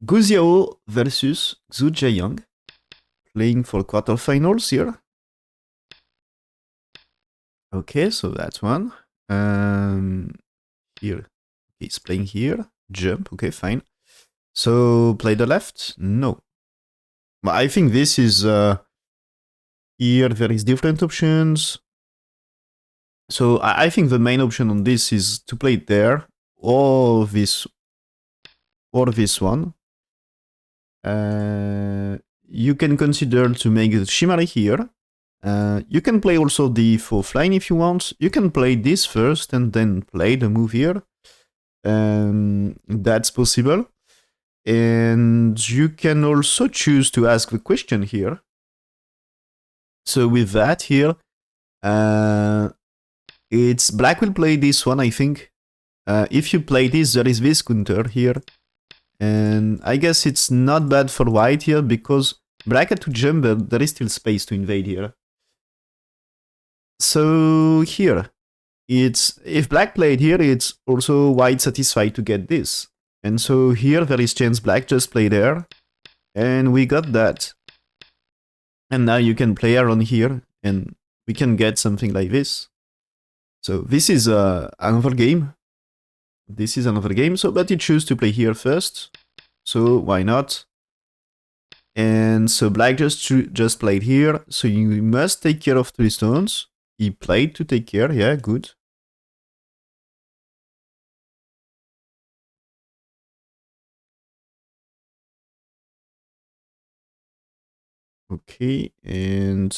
Zihao versus Xu Jiayang, playing for quarterfinals here. Okay, so that's one. Here, he's playing here. Jump, okay, fine. So play the left? No. But I think this is here there is different options. So I think the main option on this is to play it there or this one. You can consider to make the Shimari here. You can play also the fourth line if you want. You can play this first and then play the move here. That's possible. And you can also choose to ask the question here. So with that here, it's black will play this one, I think. If you play this, there is this counter here. And I guess it's not bad for white here because black had to jump, but there is still space to invade here. So here, it's if black played here, it's also white satisfied to get this. And so here there is chance black just play there. And we got that. And now you can play around here and we can get something like this. So this is another game. This is another game, so but you choose to play here first. So why not? And so black just played here. So you must take care of 3 stones. He played to take care, yeah, good. Okay, and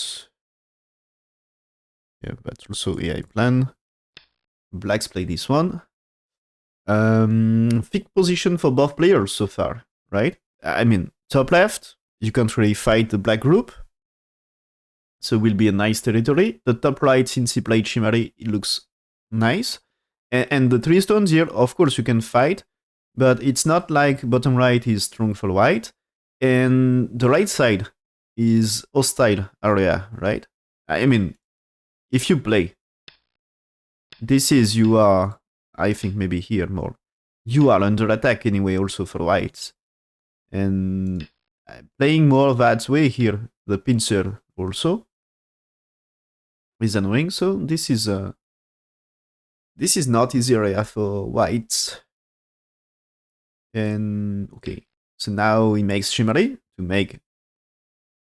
yeah, that's also AI plan. Blacks play this one. Thick position for both players so far, right? I mean, top left, you can't really fight the black group. So will be a nice territory. The top right, since he played Shimari, it looks nice. And the 3 stones here, of course, you can fight, but it's not like bottom right is strong for white. And the right side is hostile area, right? I mean, if you play, this is you are, I think maybe here more. You are under attack anyway, also for whites. And playing more that way here, the pincer also is annoying. So this is not easy area for whites. And okay, so now he makes Shimari to make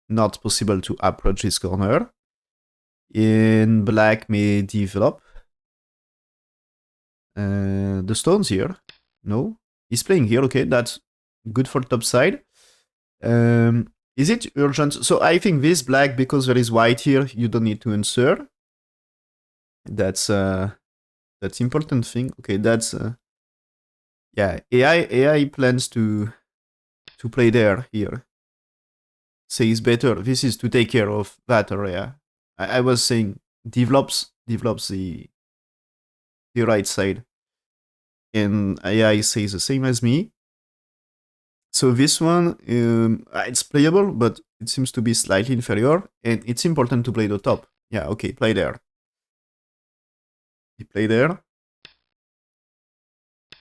not possible to approach his corner. And black may develop the stones here. No, he's playing here. Okay, that's good for top side. Is it urgent? So I think this black, because there is white here, you don't need to answer. That's important thing. Okay, that's yeah. AI plans to play there here. Say it's better. This is to take care of that area. I was saying develops the right side, and AI says the same as me. So this one, it's playable, but it seems to be slightly inferior, and it's important to play the top. Yeah, okay, play there. You play there.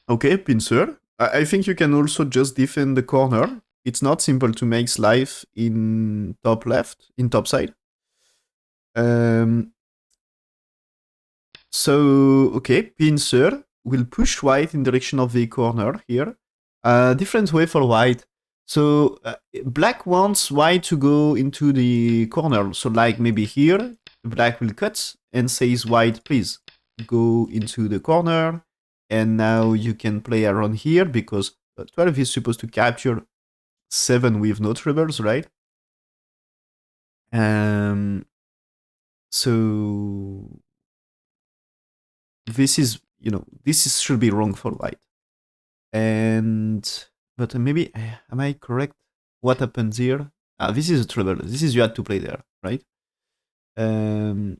Okay, pincer. I think you can also just defend the corner. It's not simple to make life in top left, in top side. So, okay, pincer will push white in direction of the corner here. Different way for white. So black wants white to go into the corner. So like maybe here, black will cut and says white, please go into the corner. And now you can play around here because 12 is supposed to capture 7 with no troubles, right? So this is, this should be wrong for white. But maybe, am I correct? What happens here? This is a trouble. This is you had to play there, right? And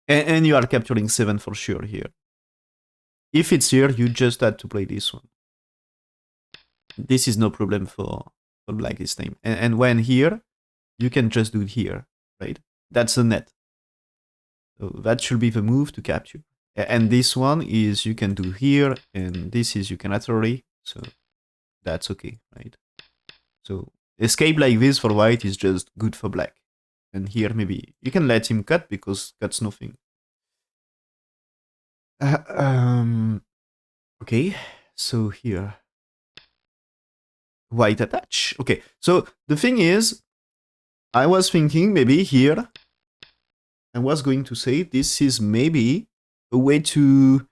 you are capturing 7 for sure here. If it's here, you just had to play this one. This is no problem for black this time. And when here, you can just do it here, right? That's the net. So that should be the move to capture. And this one is you can do here, and this is you can laterally. So that's okay, right? So escape like this for white is just good for black. And here maybe you can let him cut because cut's nothing. Okay, so here. White attach. Okay, so the thing is, I was thinking maybe here, I was going to say this is maybe a way to,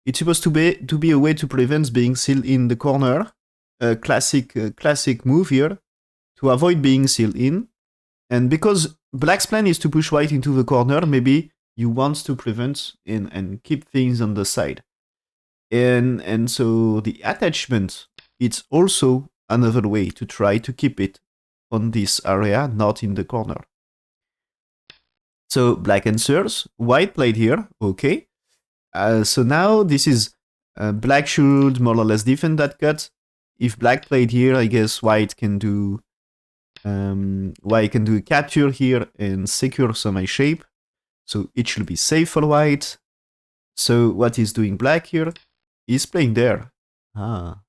it's supposed to be a way to prevent being sealed in the corner. A classic move here to avoid being sealed in. And because black's plan is to push white into the corner, maybe you want to prevent and keep things on the side. And so the attachment, it's also another way to try to keep it on this area, not in the corner. So black answers, white played here, okay. So now this is black should more or less defend that cut. If black played here, I guess white can do a capture here and secure some eye shape. So it should be safe for white. So what is doing black here? He's playing there. Ah.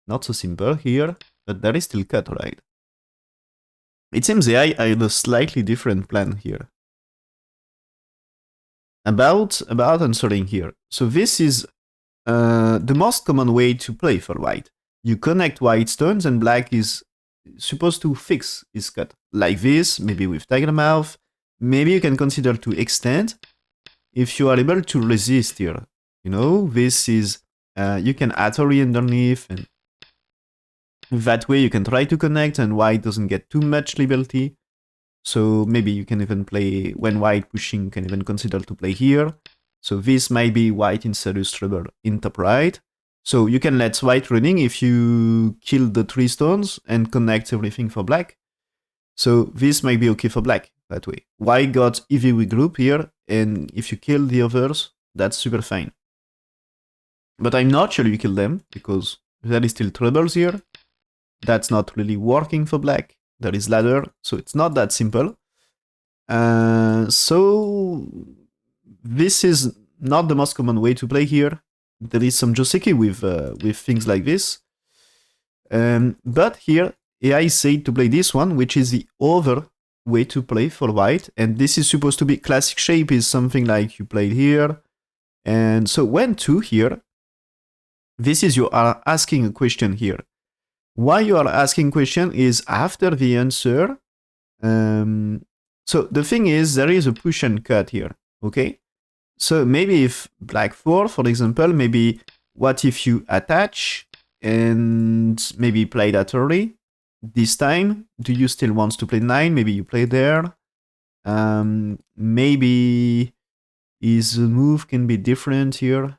Not so simple here, but there is still cut, right? It seems AI had a slightly different plan here. About answering here. So this is the most common way to play for white. You connect white stones and black is supposed to fix his cut. Like this, maybe with tiger mouth. Maybe you can consider to extend if you are able to resist here. You know, this is, you can Atari underneath, and that way you can try to connect and white doesn't get too much liberty. So maybe you can even play, when white pushing, you can even consider to play here. So this might be white in serious trouble in top right. So you can let white running if you kill the 3 stones and connect everything for black. So this might be okay for black that way. White got EV regroup here, and if you kill the others, that's super fine. But I'm not sure you kill them, because there is still troubles here. That's not really working for black. There is ladder, so it's not that simple. So this is not the most common way to play here. There is some joseki with things like this. But here, AI said to play this one, which is the other way to play for white. And this is supposed to be, classic shape is something like you played here. And so when 2 here, this is you are asking a question here. Why you are asking question is after the answer. So the thing is, there is a push and cut here, okay? So maybe if black 4, for example, maybe what if you attach and maybe play that early? This time, do you still want to play 9? Maybe you play there. Maybe his move can be different here.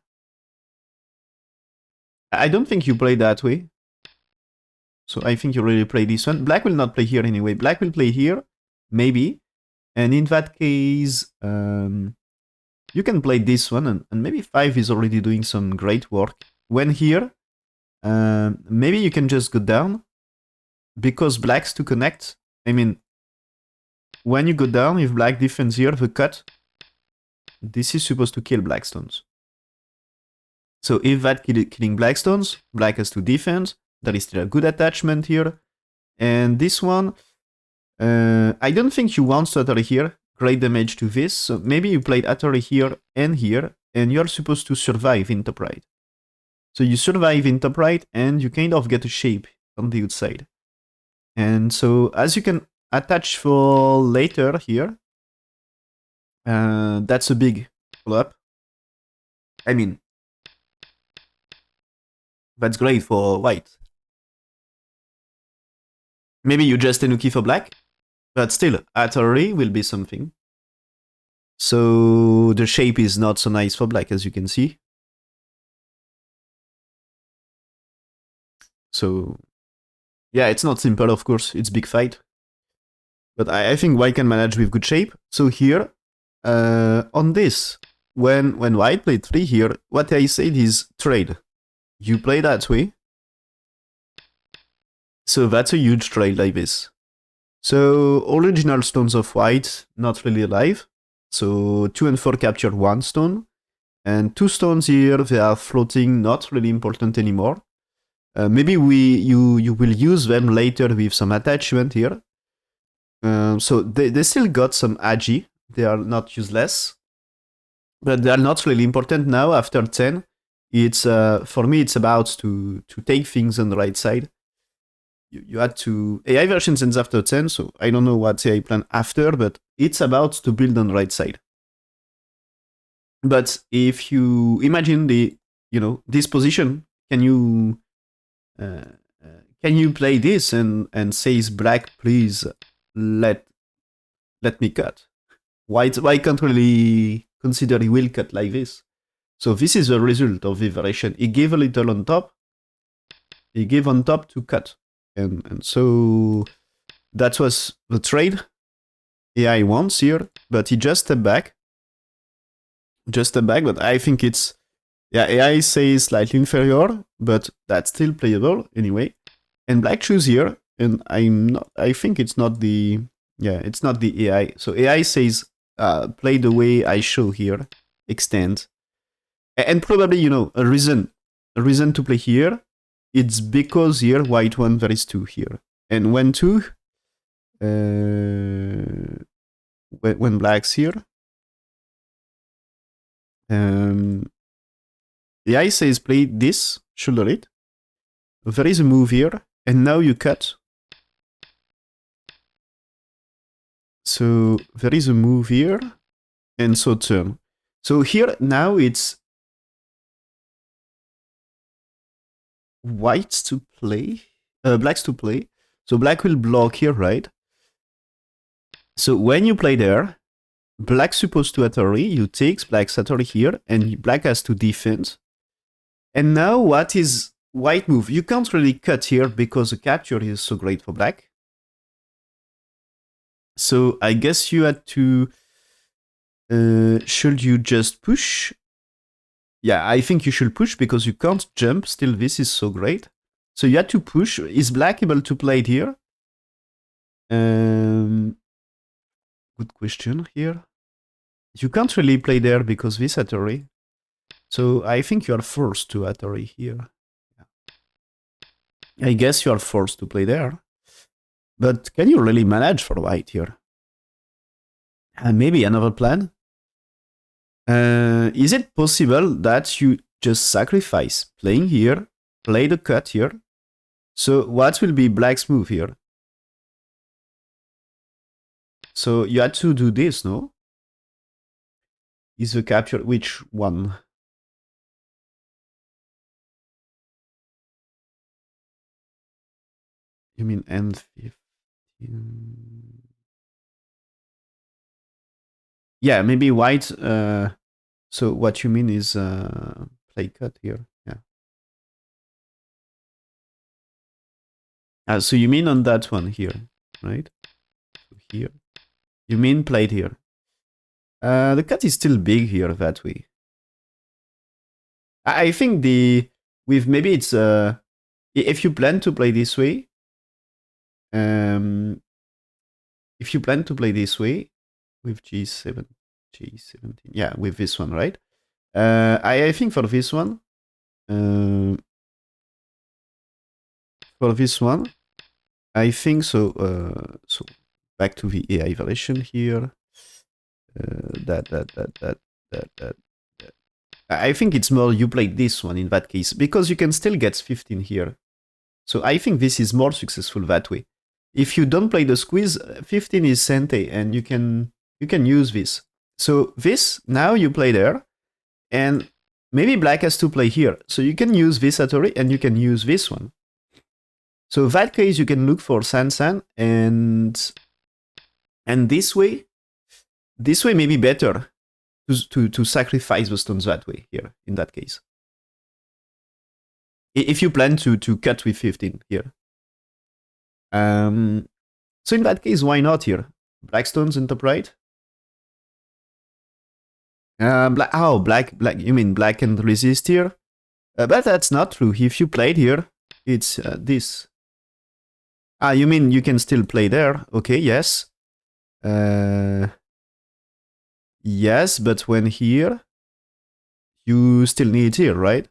I don't think you play that way. So I think you really play this one. Black will not play here anyway. Black will play here, maybe. And in that case, you can play this one, and maybe 5 is already doing some great work. When here, maybe you can just go down, because black's to connect. I mean, when you go down, if black defends here, the cut, this is supposed to kill black stones. So if that killing black stones, black has to defend. There is still a good attachment here. And this one, I don't think you want to Atari here. Great damage to this. So maybe you played Atari here, and you're supposed to survive in top right. So you survive in top right, and you kind of get a shape on the outside. And so as you can attach for later here, that's a big follow-up. I mean, that's great for white. Maybe you just Tenuki for black, but still, Atari will be something. So the shape is not so nice for black, as you can see. So yeah, it's not simple, of course, it's big fight. But I think white can manage with good shape. So here, on this, when white played 3 here, what I said is trade. You play that way. So that's a huge trade like this. So original stones of white, not really alive. So 2 and 4 capture 1 stone. And 2 stones here, they are floating, not really important anymore. Maybe you will use them later with some attachment here. So they still got some agi. They are not useless, but they are not really important now after 10. It's for me it's about to take things on the right side. You had to AI version ends after 10, so I don't know what AI plan after, but it's about to build on the right side. But if you imagine this position, can you play this and says black, please let me cut? Why can't really consider he will cut like this? So this is the result of the variation. He gave a little on top. He gave on top to cut, and so that was the trade AI wants here. But he just stepped back. But I think it's AI says slightly inferior, but that's still playable anyway. And black choose here, and I think it's not the AI. So AI says play the way I show here, extend, and probably a reason to play here. It's because here white one there is 2 here, and when 2, when black's here, AI says play this, shoulder it. There is a move here, and now you cut. So there is a move here, and so turn. So here now it's whites to play, blacks to play. So black will block here, right? So when you play there, black's supposed to Atari, you take black's Atari here, and black has to defend. And now what is white move? You can't really cut here because the capture is so great for black. So I guess you had to... should you just push? Yeah, I think you should push because you can't jump. Still, this is so great. So you had to push. Is black able to play it here? Good question here. You can't really play there because this Atari. So I think you are forced to Atari here. I guess you are forced to play there. But can you really manage for white here? And maybe another plan? Is it possible that you just sacrifice playing here, play the cut here? So what will be black's move here? So you had to do this, no? Is the capture which one? You mean N15? Yeah, maybe white. So what you mean is play cut here. Yeah. So you mean on that one here, right? So here. You mean played here. The cut is still big here that way. I think maybe it's if you plan to play this way, if you plan to play this way with G7, G17, yeah, with this one, right? I think for this one, I think so. So back to the AI version here. That. I think it's more you play this one in that case because you can still get 15 here. So I think this is more successful that way. If you don't play the squeeze, 15 is Sente, and you can use this. So this, now you play there, and maybe black has to play here. So you can use this Atari, and you can use this one. So in that case, you can look for San, and this way may be better to sacrifice the stones that way here, in that case. If you plan to cut with 15 here. So in that case, why not here? Black stones in top right? Black. You mean black and resist here? But that's not true. If you played here, it's this. You mean you can still play there? Okay, yes. Yes, but when here, you still need it here, right?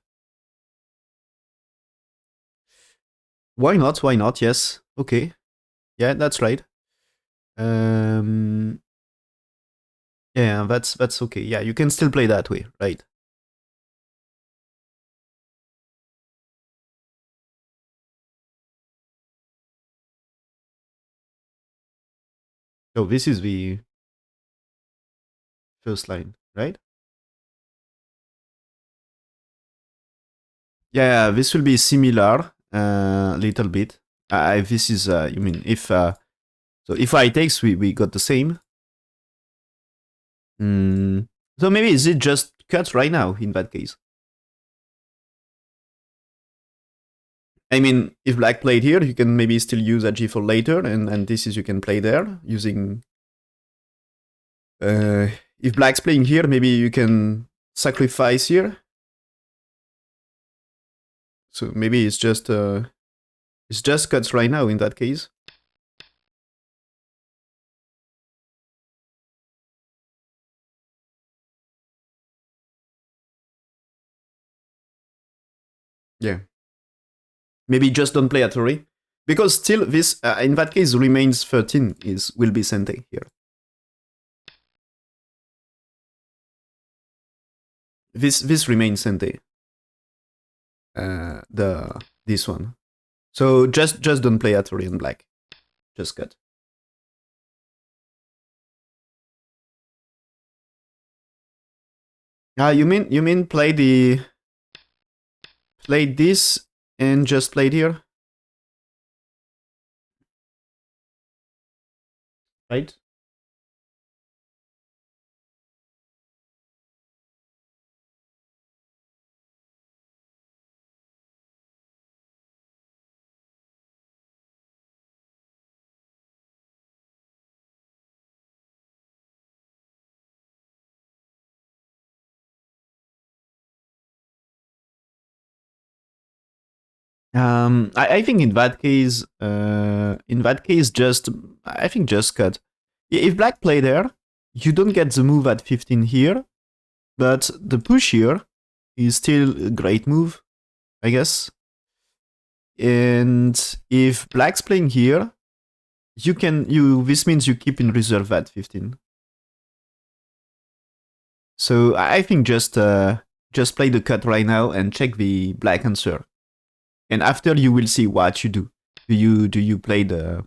Why not? Why not? Yes. Okay. Yeah, that's right. Um, yeah, that's okay. Yeah, you can still play that way, right? So this is the first line, right? Yeah, this will be similar, little bit. This is, you mean if so if I takes, we got the same. Mm. So maybe is it just cut right now in that case? I mean, if black played here, you can maybe still use a g4 later, and this is you can play there using. If black's playing here, maybe you can sacrifice here. So maybe it's just cuts right now in that case. Yeah. Maybe just don't play Atari. Because still this, in that case, remains 13 will be Sente here. This remains Sente. This one. So just don't play Atari in black. Just cut. You mean play this and just play it here? Right? I think in that case, just I think just cut. If black play there, you don't get the move at 15 here, but the push here is still a great move, I guess. And if black's playing here, this means you keep in reserve at 15. So I think just play the cut right now and check the black answer. And after you will see what you do. Do you play this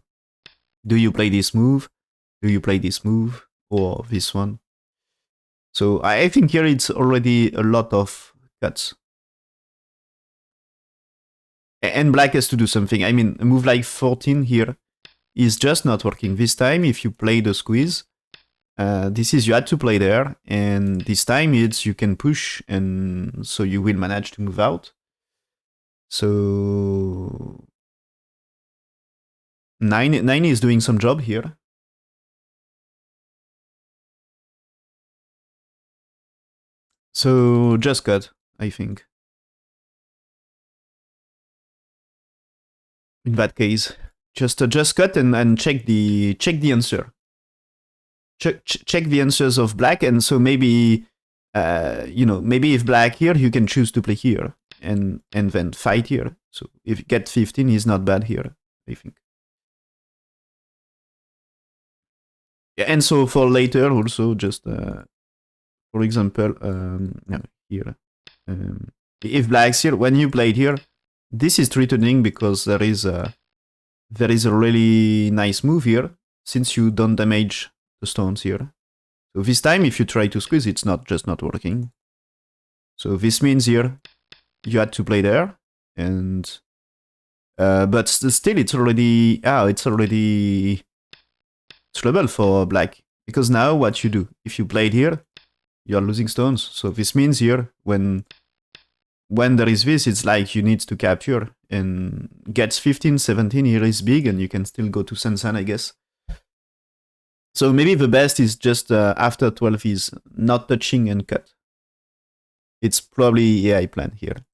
move? Do you play this move or this one? So I think here it's already a lot of cuts. And black has to do something. I mean, a move like 14 here is just not working. This time, if you play the squeeze, this is you had to play there, and this time it's you can push, and so you will manage to move out. So 9 is doing some job here. So just cut, I think. In that case, just cut and check the answer. Check the answers of black, and so maybe maybe if black here, you can choose to play here and then fight here. So if you get 15, is not bad here, I think. Yeah, and so for later also, just for example, here, if black's here, when you played here, this is threatening because there is a really nice move here since you don't damage the stones here. So this time, if you try to squeeze, it's not working. So this means here you had to play there, and but still it's already trouble for black, because now what you do if you played here, you are losing stones. So this means here when there is this, it's like you need to capture, and gets 15, 17 here is big, and you can still go to Sansan, I guess. So maybe the best is just after 12 is not touching and cut. It's probably AI plan here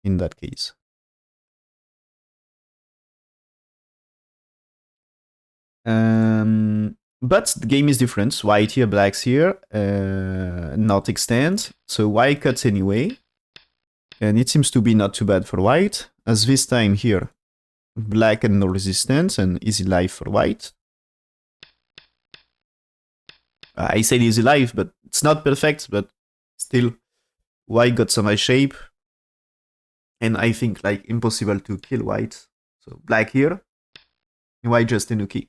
in that case. But the game is different. White here, blacks here, not extend. So white cuts anyway. And it seems to be not too bad for white, as this time here, black and no resistance and easy life for white. I said easy life, but it's not perfect, but still, white got some high shape. And I think like impossible to kill white. So black here, white just Inuki.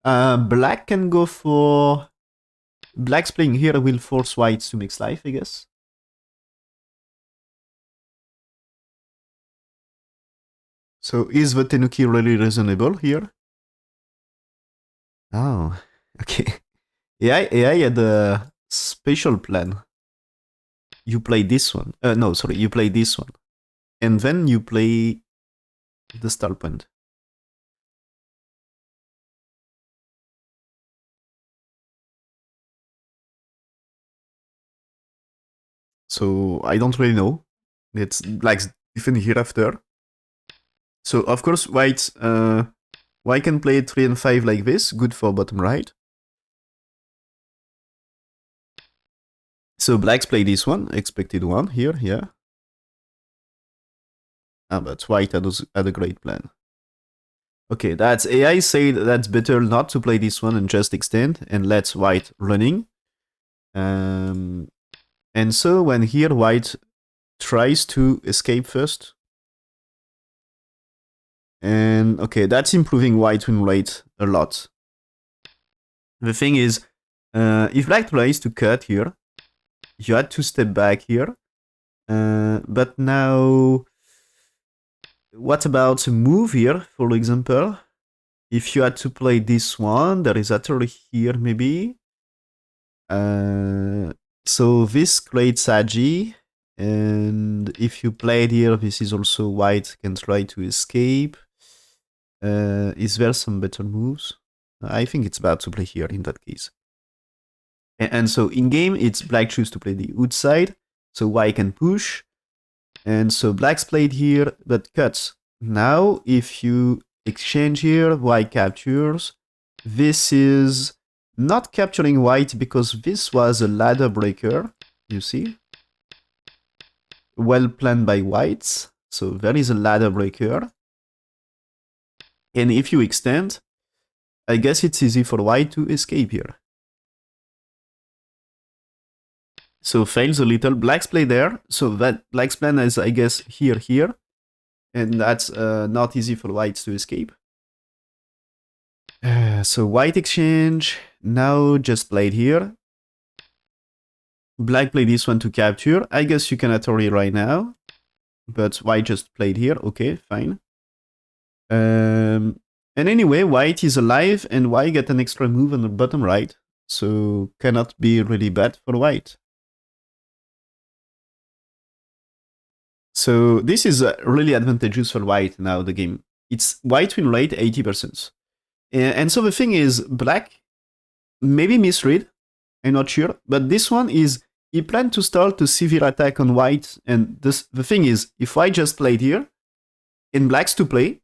Black can go for... Black's playing here will force white to mix life, I guess. So is the Tenuki really reasonable here? Oh, okay. AI had a special plan. You play this one. No, sorry, you play this one. And then you play the star point. So I don't really know. It's like even hereafter. So of course white can play 3 and 5 like this, good for bottom right. So blacks play this one, expected one here, yeah. But white had a great plan. Okay, that's AI said that's better not to play this one and just extend and let white running. And so when here white tries to escape first. And okay, that's improving white win rate a lot. The thing is, if black tries to cut here, you had to step back here. But now, what about a move here, for example? If you had to play this one, there is actually here maybe. So this creates Agi, and if you played here, this is also white can try to escape. Is there some better moves? I think it's about to play here in that case. And so in game, it's black choose to play the outside, so white can push. And so black's played here, but cuts. Now, if you exchange here, white captures. This is not capturing white because this was a ladder breaker, you see? Well planned by whites. So there is a ladder breaker. And if you extend, I guess it's easy for white to escape here. So fails a little. Black's play there. So that black's plan is, I guess, here. And that's not easy for whites to escape. So white exchange. Now just played here. Black played this one to capture. I guess you can Atari right now. But white just played here. Okay, fine. And anyway, white is alive and white get an extra move on the bottom right. So cannot be really bad for white. So this is really advantageous for white now, the game. It's white win rate 80%. And so the thing is, black maybe misread, I'm not sure, but this one is, he planned to start a severe attack on white, and the thing is, if white just played here, and black's to play,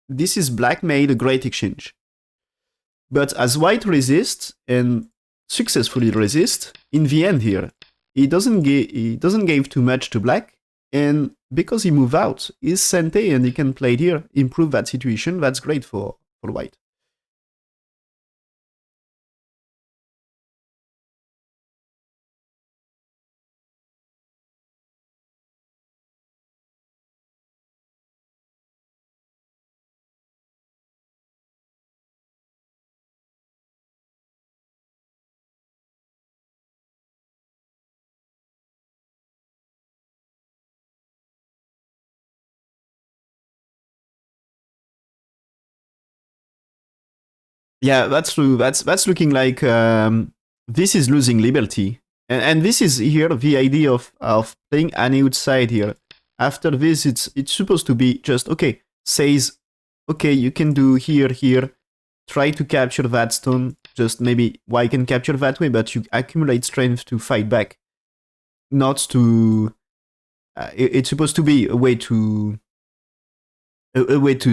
this is black made a great exchange. But as white resists, and successfully resists, in the end here, he doesn't give too much to black, and because he moved out, he's Sente and he can play it here, improve that situation, that's great for white. Yeah, that's true. That's looking like this is losing liberty, and this is here the idea of playing any outside here. After this, it's supposed to be just okay. Says okay, you can do here. Try to capture that stone. Just maybe white can capture that way, but you accumulate strength to fight back. Not to. It's supposed to be a way to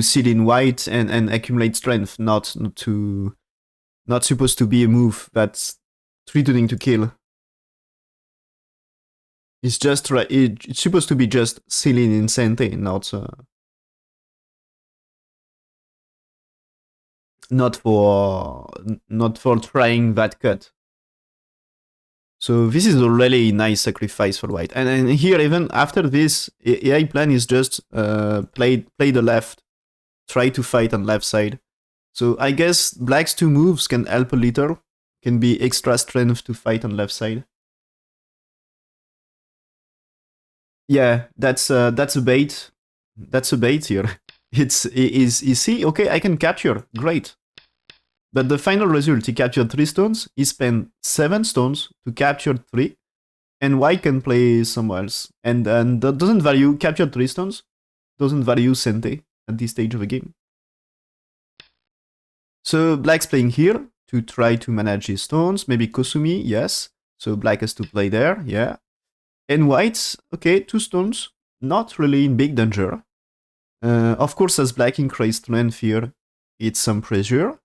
sit in white and accumulate strength, not supposed to be a move that's threatening to kill. It's just it's supposed to be just silly and insane, not for not for trying that cut. So this is a really nice sacrifice for white. And here, even after this, AI plan is just play the left, try to fight on left side. So I guess black's two moves can help a little, can be extra strength to fight on left side. Yeah, that's a bait. That's a bait here. It's is you see, okay, I can capture, great. But the final result, he captured 3 stones, he spent 7 stones to capture 3, and white can play somewhere else. And that doesn't value, captured 3 stones, doesn't value Sente at this stage of the game. So black's playing here to try to manage his stones, maybe Kosumi, yes. So black has to play there, yeah. And white's, okay, 2 stones, not really in big danger. Of course, as black increased strength here, it's some pressure.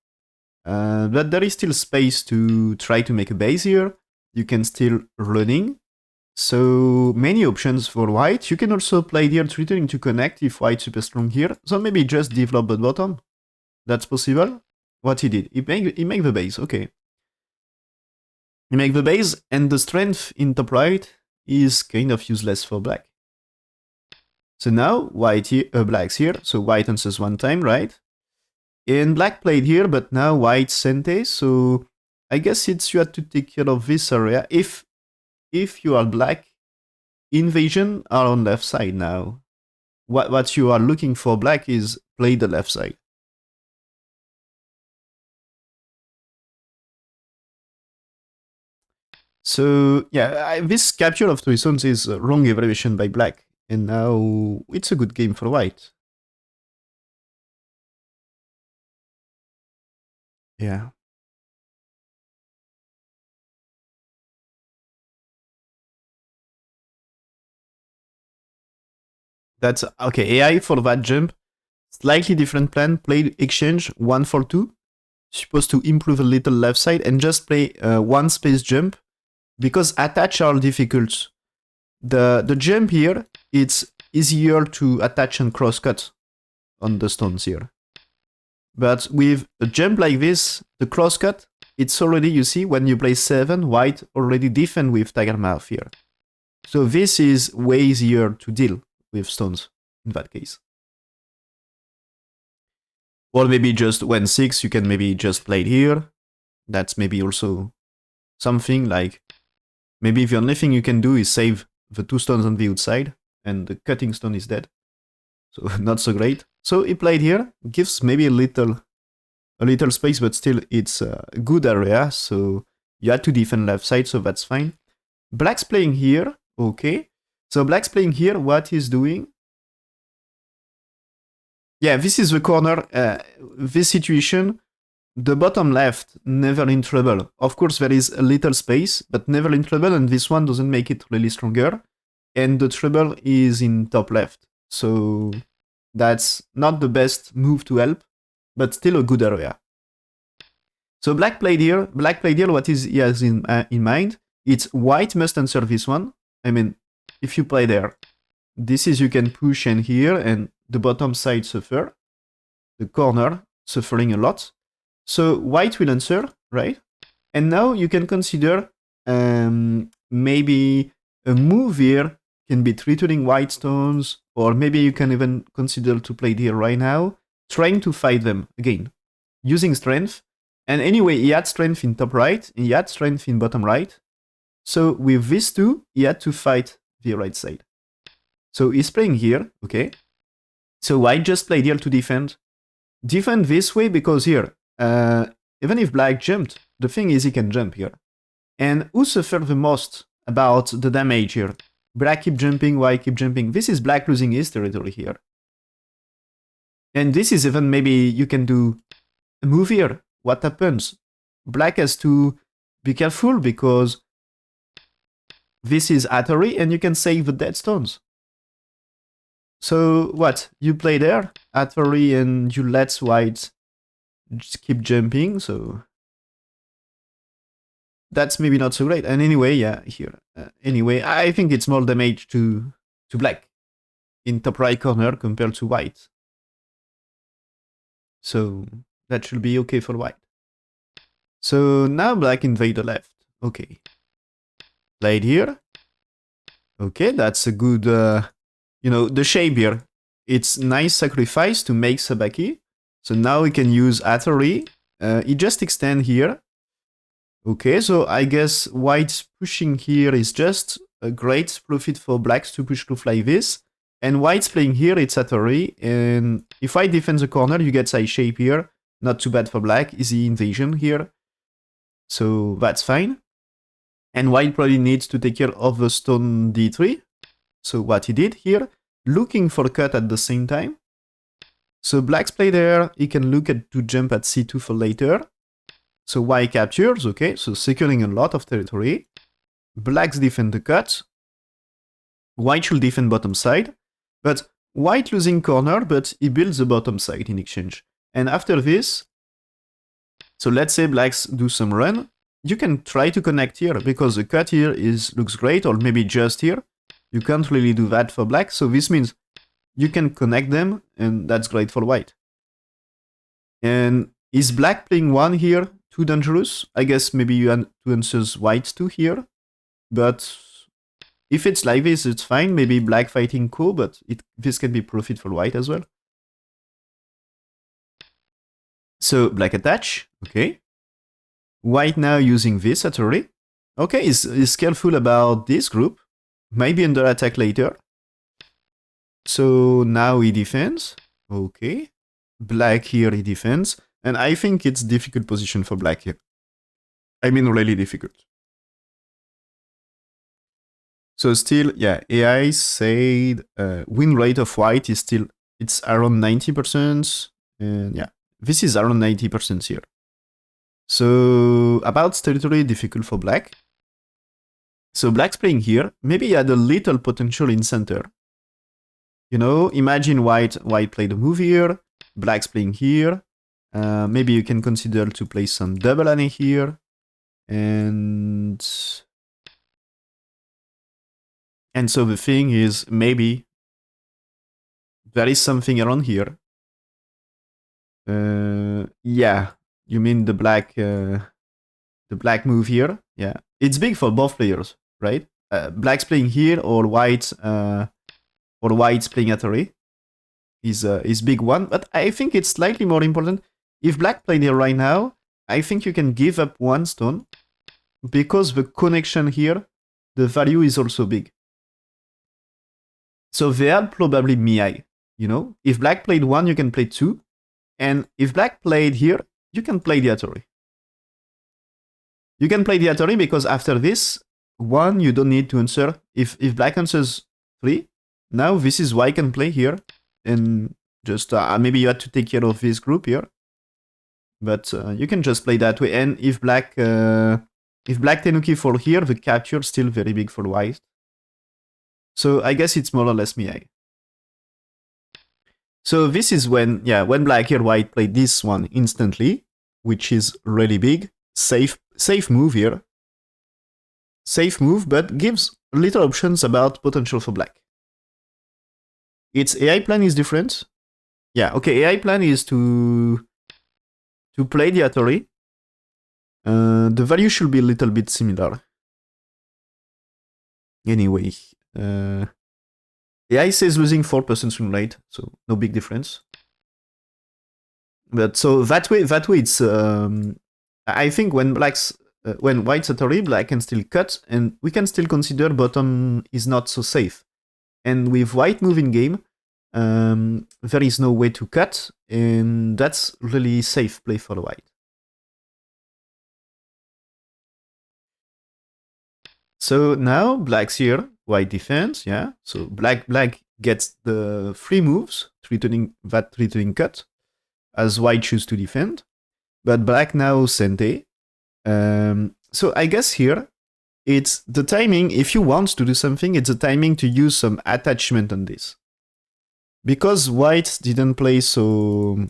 But there is still space to try to make a base here. You can still running. So many options for white. You can also play here returning to connect if white's super strong here. So maybe just develop the bottom. That's possible. What he did, he make the base, okay. He make the base, and the strength in top right is kind of useless for black. So now white here, black's here, so white answers 1 time, right? And black played here, but now white Sente, so I guess it's you have to take care of this area. If you are black, invasion are on left side now. What you are looking for black is play the left side. So yeah, this capture of 3 stones is a wrong evaluation by black, and now it's a good game for white. Yeah. That's okay. AI for that jump, slightly different plan. Play exchange 1 for 2. Supposed to improve a little left side and just play 1 space jump because attach are difficult. The jump here, it's easier to attach and cross cut on the stones here. But with a jump like this, the cross cut, it's already, you see, when you play 7, white already defend with Tiger Mouth here. So this is way easier to deal with stones in that case. Or maybe just when 6, you can maybe just play it here. That's maybe also something like, maybe the only thing you can do is save the 2 stones on the outside, and the cutting stone is dead. So not so great. So he played here, gives maybe a little space, but still it's a good area, so you had to defend left side, so that's fine. Black's playing here, okay. So black's playing here, what he's doing? Yeah, this is the corner, this situation, the bottom left, never in trouble. Of course, there is a little space, but never in trouble, and this one doesn't make it really stronger. And the trouble is in top left. So that's not the best move to help, but still a good area. So black played here. Black played here. What is he has in mind? It's white must answer this one. I mean, if you play there, this is you can push in here, and the bottom side suffer. The corner suffering a lot. So white will answer, right? And now you can consider maybe a move here can be returning white stones, or maybe you can even consider to play here right now, trying to fight them again, using strength. And anyway, he had strength in top right, and he had strength in bottom right. So with these two, he had to fight the right side. So he's playing here, okay? So white just played here to defend. Defend this way because here, even if black jumped, the thing is he can jump here. And who suffered the most about the damage here? Black keep jumping, white keep jumping. This is black losing his territory here. And this is even maybe you can do a move here. What happens? Black has to be careful because this is Atari and you can save the dead stones. So what? You play there, Atari, and you let white just keep jumping, so that's maybe not so great. And anyway, yeah, here. Anyway, I think it's more damage to black in top right corner compared to white. So that should be okay for white. So now black invade the left. Okay. Played here. Okay, that's a good, the shape here. It's nice sacrifice to make Sabaki. So now we can use Atari. It just extend here. Okay, so I guess white's pushing here is just a great profit for blacks to push to fly this. And white's playing here, it's Atari. And if I defend the corner, you get side shape here. Not too bad for black. Easy invasion here. So that's fine. And white probably needs to take care of the stone d3. So what he did here, looking for cut at the same time. So black's play there, he can look at to jump at c2 for later. So white captures, okay, so securing a lot of territory. Blacks defend the cut. White should defend bottom side. But white losing corner, but he builds the bottom side in exchange. And after this, so let's say blacks do some run. You can try to connect here, because the cut here looks great, or maybe just here. You can't really do that for black, so this means you can connect them, and that's great for white. And is black playing one here too dangerous? I guess maybe you have to answer white too here, but if it's like this, it's fine. Maybe black fighting cool, but this can be profit for white as well. So black attach, okay. White now using this Atari. Okay, is careful about this group. Maybe under attack later. So now he defends. Okay. Black here he defends. And I think it's difficult position for black here. I mean really difficult. So still, yeah, AI said win rate of white is still, it's around 90%. And yeah, this is around 90% here. So about territory difficult for black. So black's playing here. Maybe he had a little potential in center. You know, imagine white played a move here. Black's playing here. Maybe you can consider to play some double ane here. And so the thing is, maybe there is something around here. Yeah, you mean the black move here? Yeah, it's big for both players, right? Black's playing here, or white's playing Atari is big one. But I think it's slightly more important. If black played here right now, I think you can give up one stone, because the connection here, the value is also big. So they are probably Miai, you know? If black played one, you can play two. And if black played here, you can play the Atari. You can play the Atari because after this, one, you don't need to answer. If black answers 3, now this is why I can play here. And just maybe you had to take care of this group here. But you can just play that way. And if black Tenuki for here, the capture is still very big for white. So I guess it's more or less Miai. So this is when black here, white played this one instantly, which is really big. Safe move here. Safe move, but gives little options about potential for black. Its AI plan is different. Yeah, okay, AI plan is to play the Atari. The value should be a little bit similar. Anyway, AI says losing 4% swing rate, so no big difference. But so that way it's I think when white's Atari, black can still cut, and we can still consider bottom is not so safe. And with white moving game, there is no way to cut, and that's really safe play for the white. So now black's here, white defense, yeah. So black gets the 3 moves, threatening cut, as white choose to defend. But black now sente. So I guess here, it's the timing. If you want to do something, it's the timing to use some attachment on this. Because white didn't play so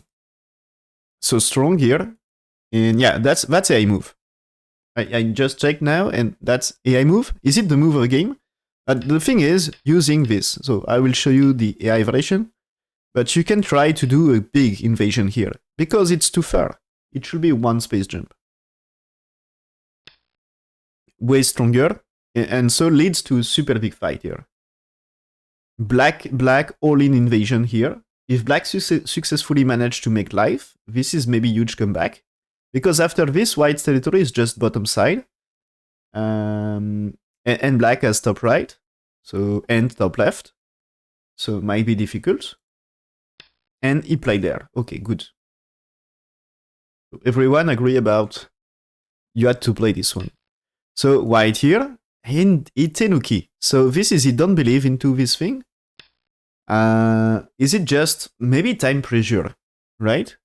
strong here, and yeah, that's a move. I just checked now, and that's AI move. Is it the move of the game? The thing is, using this, so I will show you the AI version, but you can try to do a big invasion here, because it's too far. It should be one space jump. Way stronger, and so leads to a super big fight here. Black all-in invasion here. If black successfully managed to make life, this is maybe huge comeback. Because after this, white's territory is just bottom side. And black has top right. So, and top left. So, might be difficult. And he played there. Okay, good. So everyone agree about you had to play this one. So, white here. And Itenuki. So, this is he don't believe into this thing. Is it just maybe time pressure, right?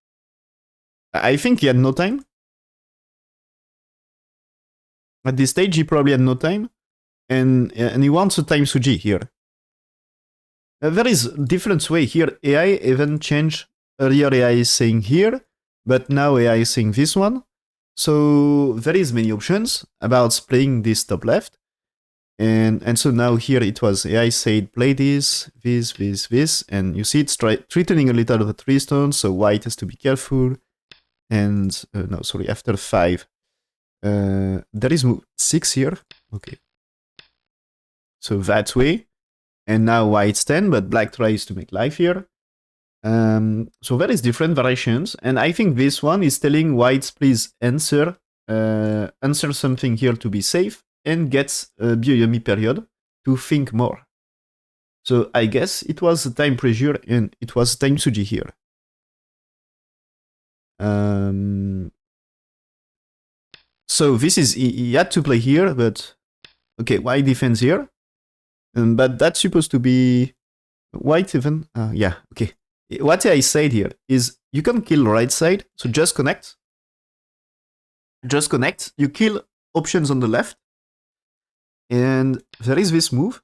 I think he had no time. At this stage, he probably had no time. And he wants a time Suji here. There is a different way here. AI even changed. Earlier AI is saying here, but now AI is saying this one. So there is many options about playing this top left. And so now here it was AI said play this, and you see it's threatening a little of the 3 stones, so white has to be careful. And no, sorry, after 5, there is 6 here. Okay, so that way, and now white's 10, but black tries to make life here. So there is different variations, and I think this one is telling whites please answer something here to be safe, and gets a Bioyomi period to think more. So I guess it was time pressure and it was time Suji here. So this is, he had to play here, but okay, white defends here. But that's supposed to be white even. Yeah, okay. What I said here is you can kill right side, so just connect. Just connect. You kill options on the left. And there is this move,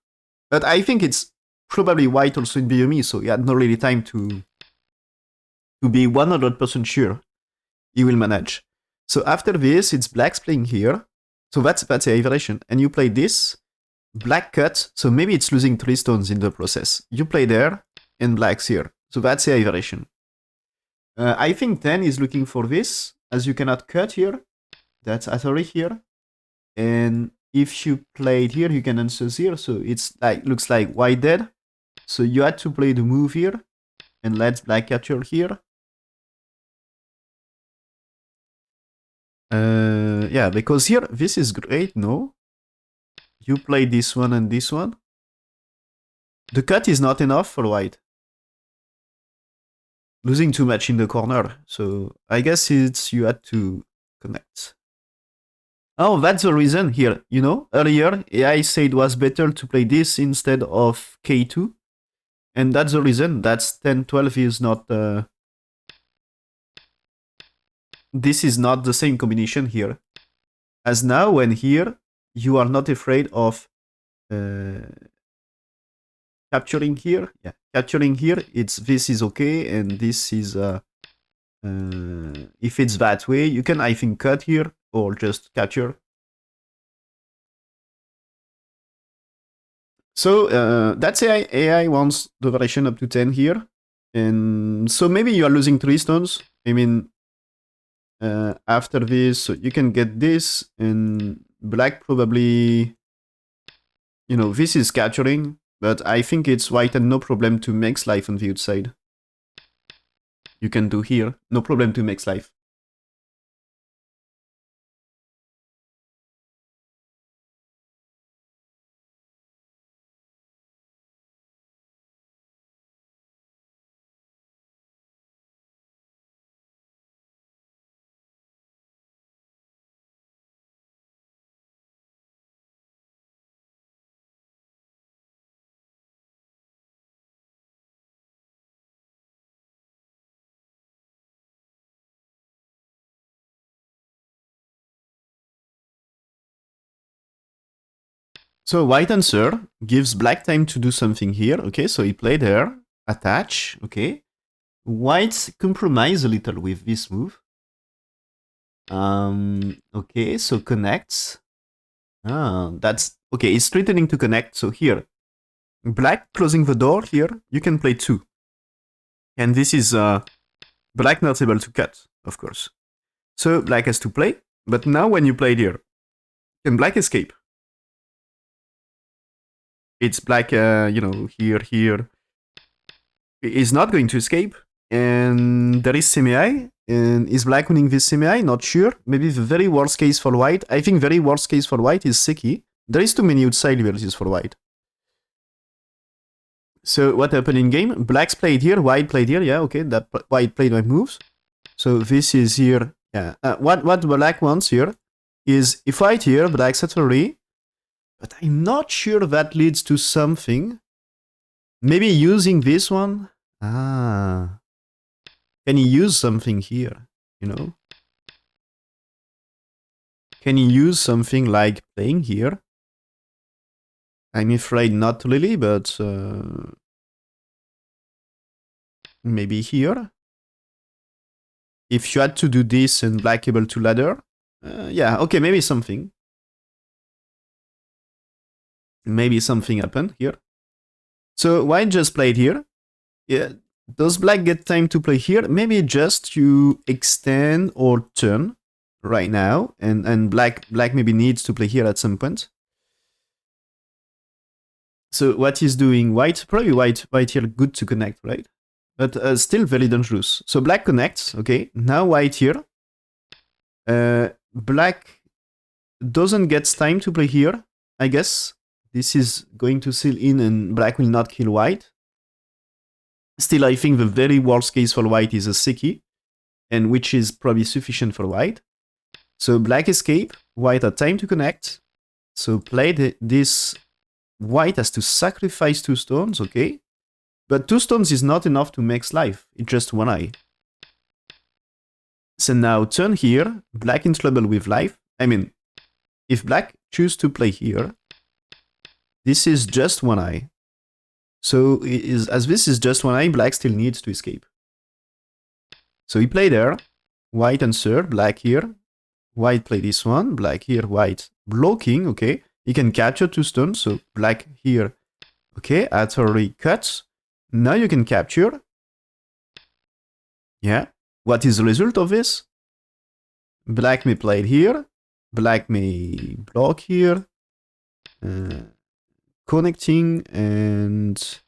but I think it's probably white also in Bioyomi, so he had not really time to be 100% sure he will manage. So after this, it's black's playing here, so that's a variation. And you play this, black cut, so maybe it's losing 3 stones in the process. You play there, and black's here, so that's a variation. I think 10 is looking for this, as you cannot cut here. That's Atari here, and if you played here, you can answer here, so it's like looks like white dead. So you had to play the move here, and let black capture here. Yeah, because here, this is great, no? You play this one and this one. The cut is not enough for white. Losing too much in the corner, so I guess it's you had to connect. Oh, that's the reason here, you know? Earlier, AI said it was better to play this instead of K2. And that's the reason. That's 10, 12 is not... this is not the same combination here. As now, when here, you are not afraid of capturing here. Yeah, capturing here, this is okay, and this is... if it's that way, you can, I think, cut here, or just capture. So that's AI wants the variation up to 10 here. And so maybe you are losing 3 stones. I mean, after this, so you can get this, and black probably, you know, this is capturing, but I think it's white and no problem to make life on the outside. You can do here, no problem to make life. So white answer gives black time to do something here. Okay, so he played there, attach, okay. White compromise a little with this move. Okay, so connects. That's okay. It's threatening to connect. So here, black closing the door here. You can play 2, and this is black not able to cut, of course. So black has to play. But now when you play here, can black escape? It's black, here. Is not going to escape. And there is semi. And is black winning this semi? Not sure. Maybe the very worst case for white. I think very worst case for white is Seki. There is too many outside versus for white. So what happened in game? Black's played here, white played here. Yeah, okay. That white played my moves. So this is here. Yeah. What black wants here is if white here, black settle. But I'm not sure that leads to something. Maybe using this one. Can he use something here? You know? Can he use something like playing here? I'm afraid not really, but maybe here. If you had to do this and black able to ladder, yeah, okay, maybe something. Maybe something happened here. So white just played here. Yeah, does black get time to play here? Maybe just to extend or turn right now, and black maybe needs to play here at some point. So what is doing white? Probably white here good to connect, right? But still very dangerous. So black connects, okay. Now white here. Black doesn't get time to play here, I guess. This is going to seal in and black will not kill white. Still, I think the very worst case for white is a Seki, and which is probably sufficient for white. So black escape, white had time to connect. So play this. White has to sacrifice 2 stones, okay? But 2 stones is not enough to max life. It's just 1 eye. So now turn here. Black in trouble with life. I mean, if black choose to play here, this is just 1 eye. So as this is just 1 eye, black still needs to escape. So he played there. White answer. Black here. White play this one. Black here. White blocking, okay? He can capture 2 stones. So black here. Okay, Atari cuts. Now you can capture. Yeah. What is the result of this? Black may play it here. Black may block here. Connecting, and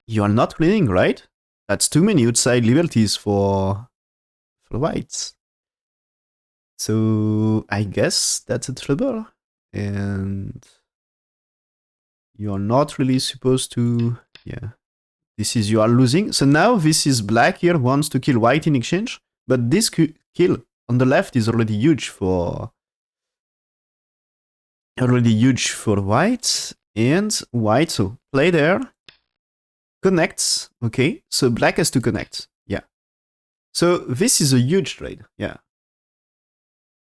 you are not winning, right? That's too many outside liberties for whites. So I guess that's a trouble. And you are not really supposed to, yeah. This is you are losing. So now this is black here wants to kill white in exchange, but this kill on the left is already huge for white, and white, so play there, connects, okay, so black has to connect, yeah. So this is a huge trade, yeah.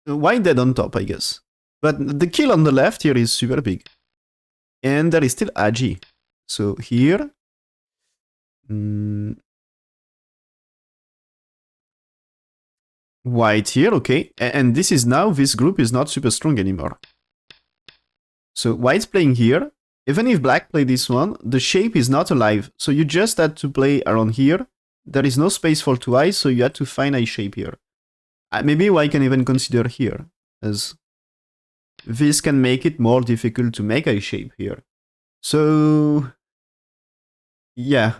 White dead on top, I guess. But the kill on the left here is super big. And there is still Agi. So here, white here, okay, and this is now, this group is not super strong anymore. So white's playing here. Even if black play this one, the shape is not alive. So you just had to play around here. There is no space for 2 eyes, so you had to find a shape here. Maybe white can even consider here, as this can make it more difficult to make a shape here. So, yeah.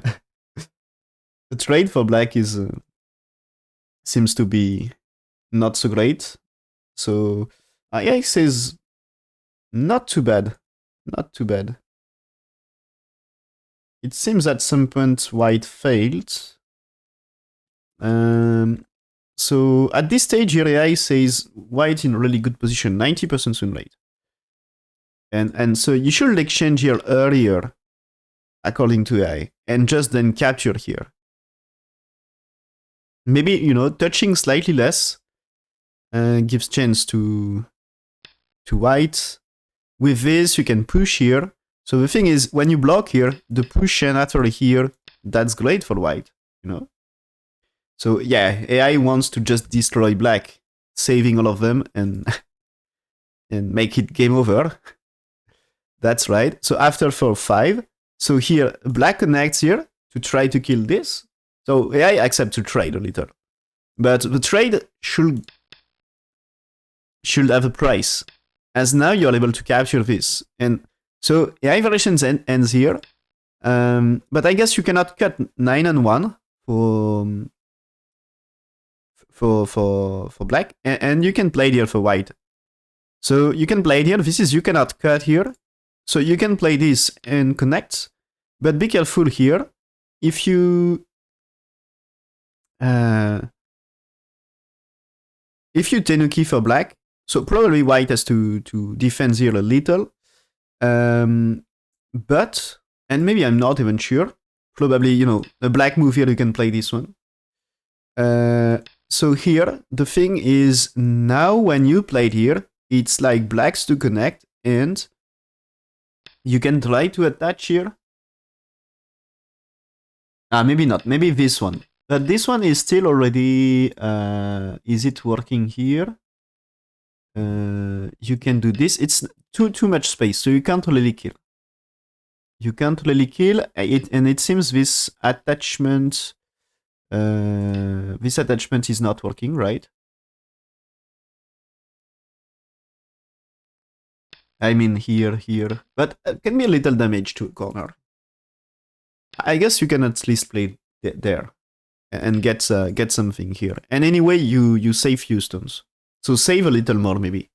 The trade for black is seems to be not so great. So, yeah, it says not too bad. Not too bad. It seems at some point white failed. So at this stage, here AI says white in really good position, 90% win rate. And so you should exchange here earlier, according to AI, and just then capture here. Maybe, you know, touching slightly less gives chance to white. With this, you can push here. So the thing is, when you block here, the push and after here, that's great for white, you know? So yeah, AI wants to just destroy black, saving all of them and and make it game over. That's right. So after for 5, so here black connects here to try to kill this. So AI accepts to trade a little, but the trade should have a price, as now you're able to capture this. And so AI variations ends here, but I guess you cannot cut 9 and 1 for black, and you can play here for white. So you can play here. This is you cannot cut here. So you can play this and connect, but be careful here. If you tenuki for black, so probably white has to defend here a little. But, and maybe I'm not even sure. Probably, you know, a black move here, you can play this one. So here, the thing is, now when you played here, it's like blacks to connect, and you can try to attach here. Maybe not. Maybe this one. But this one is still already... is it working here? You can do this. It's too much space, so you can't really kill. You can't really kill it, and it seems this attachment... this attachment is not working, right? I mean here, but can be a little damage to a corner. I guess you can at least play there and get something here. And anyway, you save few stones, so save a little more maybe.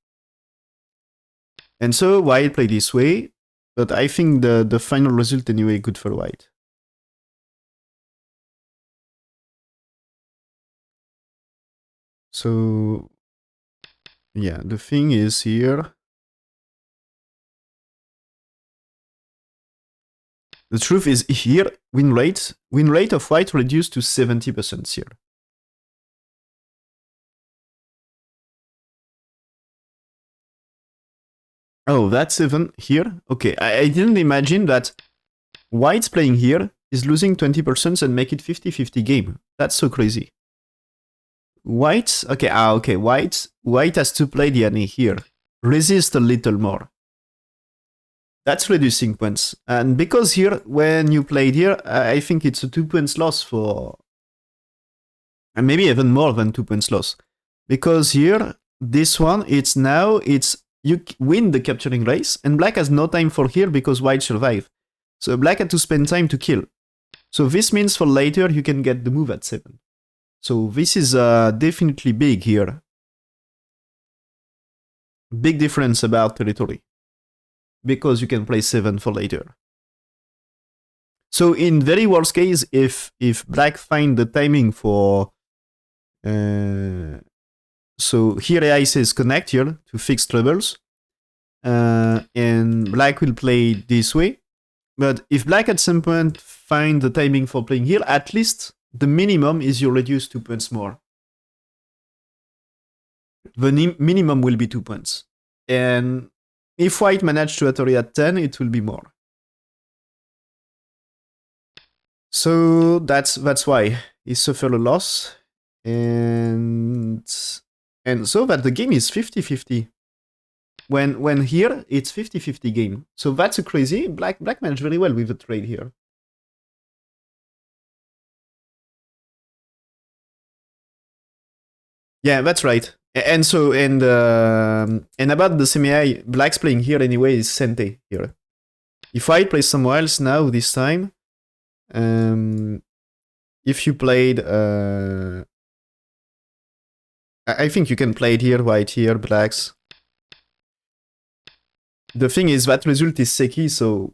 And so white play this way, but I think the final result anyway good for white. So yeah, the thing is here. The truth is here, win rate of white reduced to 70% here. Oh, that's even here? Okay, I didn't imagine that white's playing here is losing 20% and make it 50-50 game. That's so crazy. White, okay, white has to play the Annie here. Resist a little more. That's reducing points. And because here, when you played here, I think it's a 2 points loss for... And maybe even more than 2 points loss. Because here, this one, you win the capturing race, and black has no time for here because white survived. So black had to spend time to kill. So this means for later, you can get the move at 7. So this is definitely big here. Big difference about territory. Because you can play 7 for later. So in very worst case, if black find the timing for... so here AI says connect here to fix troubles. And black will play this way. But if black at some point find the timing for playing here, at least the minimum is you reduce 2 points more. The minimum will be 2 points. And if white managed to atory at 10, it will be more. So that's why he suffered a loss. And so that the game is 50-50. When here, it's 50-50 game. So that's a crazy. Black managed very well with the trade here. Yeah, that's right. And so, and about the semi-AI, black's playing here anyway is Sente here. If white plays somewhere else now, this time, if you played, I think you can play it here, white here, blacks. The thing is, that result is Seki, so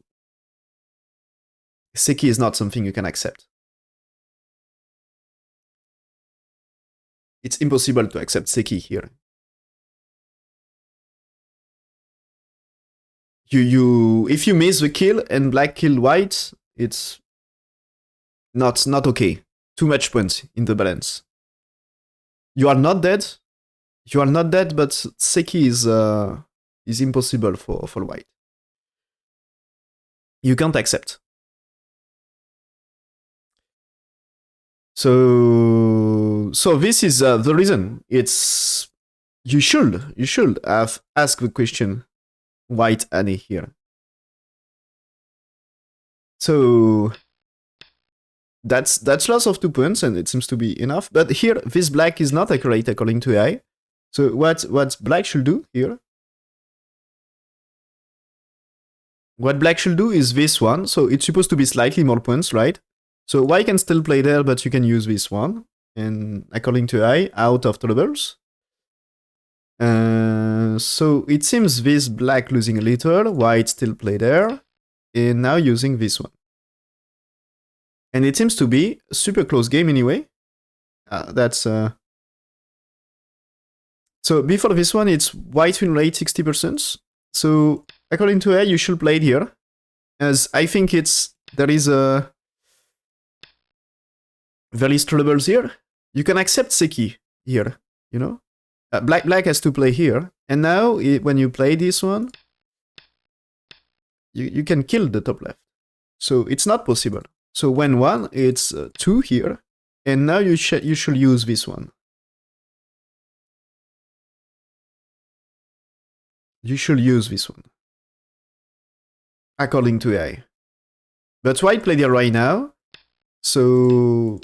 Seki is not something you can accept. It's impossible to accept Seki here. If you miss the kill and black killed white, it's not okay. Too much points in the balance. You are not dead. You are not dead, but Seki is impossible for white. You can't accept. So So this is the reason. It's you should have asked the question white Annie here. So that's loss of 2 points, and it seems to be enough. But here, this black is not accurate according to AI. So what black should do here? What black should do is this one. So it's supposed to be slightly more points, right? So white can still play there, but you can use this one. And according to AI, out of troubles. So it seems this black losing a little, white still play there, and now using this one. And it seems to be a super close game anyway. That's so before this one, it's white win rate 60%. So according to AI, you should play it here, as I think there is a very troubles here. You can accept Seki here, you know. Black has to play here, and now when you play this one, you can kill the top left. So it's not possible. So when one, it's 2 here, and now you should use this one. You should use this one, according to AI. But white played here right now, so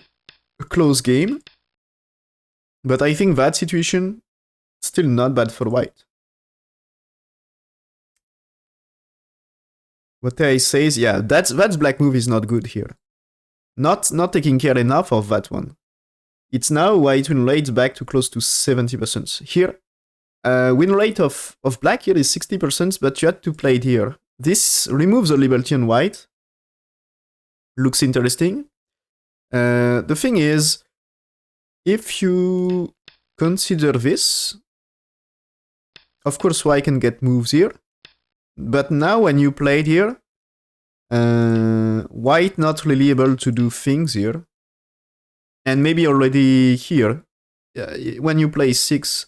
a close game. But I think that situation still not bad for white. What AI says, yeah, that's black move is not good here. Not taking care enough of that one. It's now white win rate back to close to 70%. Here, win rate of black here is 60%, but you had to play it here. This removes the liberty on white. Looks interesting. The thing is, if you consider this, of course white can get moves here. But now when you play it here, white not really able to do things here. And maybe already here, when you play 6,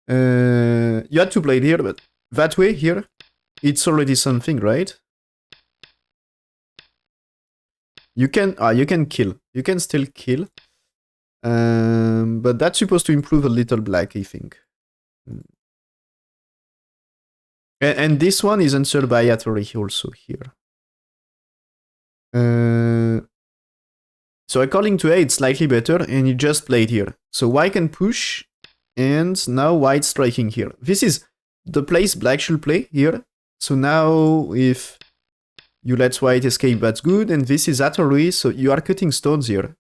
you had to play it here, but that way here, it's already something, right? You can kill. You can still kill. But that's supposed to improve a little black, I think. And this one is answered by Atari also here. So according to A, it's slightly better, and you just played here. So white can push, and now white striking here. This is the place black should play here. So now if you let white escape, that's good, and this is Atari, so you are cutting stones here.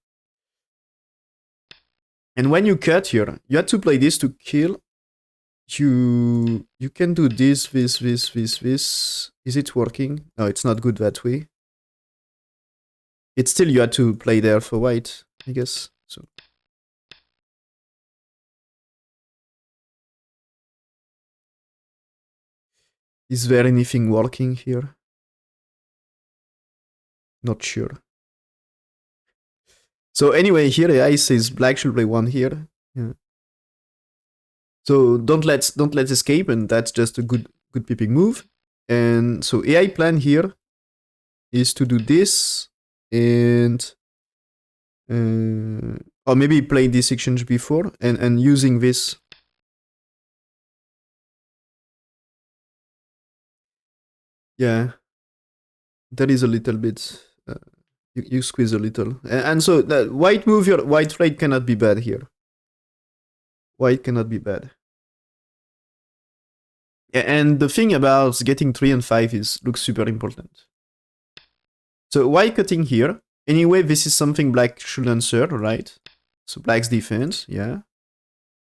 And when you cut here, you have to play this to kill. You can do this. Is it working? No, it's not good that way. It's still you had to play there for white, I guess. So is there anything working here? Not sure. So anyway, here AI says black should play 1 here. Yeah. So don't let escape, and that's just a good peeping move. And so AI plan here is to do this, and or maybe play this exchange before and using this. Yeah, that is a little bit. You squeeze a little, and so that white move here, white trade cannot be bad here. White cannot be bad. And the thing about getting 3 and 5 looks super important. So white cutting here. Anyway, this is something black should answer, right? So black's defense, yeah.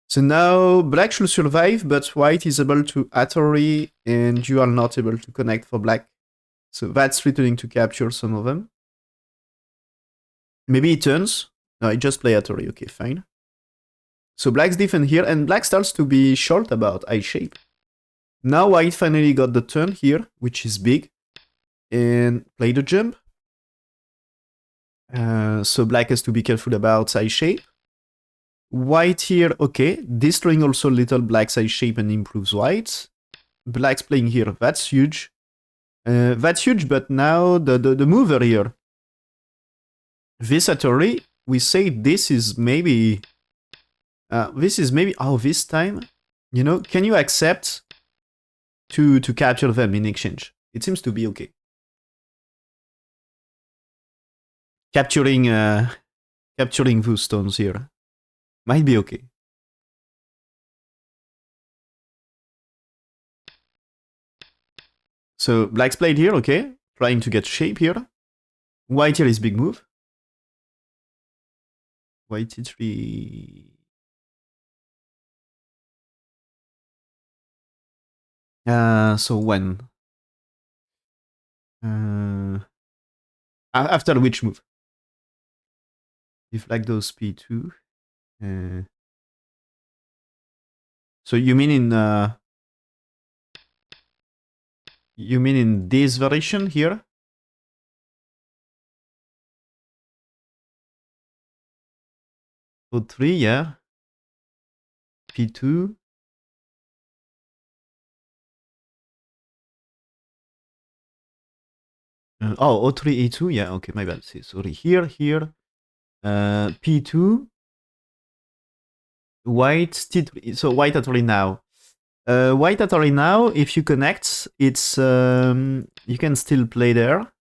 So now black should survive, but white is able to Atari, and you are not able to connect for black. So that's threatening to capture some of them. Maybe it turns. No, I just play Atari. Okay, fine. So black's defense here, and black starts to be short about eye shape. Now white finally got the turn here, which is big, and play the jump. So black has to be careful about eye shape. White here, okay, destroying also little black's eye shape and improves white. Black's playing here, that's huge. That's huge, but now the mover here. This Atari we say this is maybe oh, this time, you know, can you accept to capture them in exchange? It seems to be okay. Capturing those stones here might be okay. So black's played here, okay, trying to get shape here. White here is big move. White e3. So when? After which move? If black goes p2. So you mean in this variation here? O3, yeah. P2. Oh, O3, E2, yeah, okay, my bad. Sorry, here. P2. White, T3. So white at 3 now. White at 3 now, if you connect, it's you can still play there.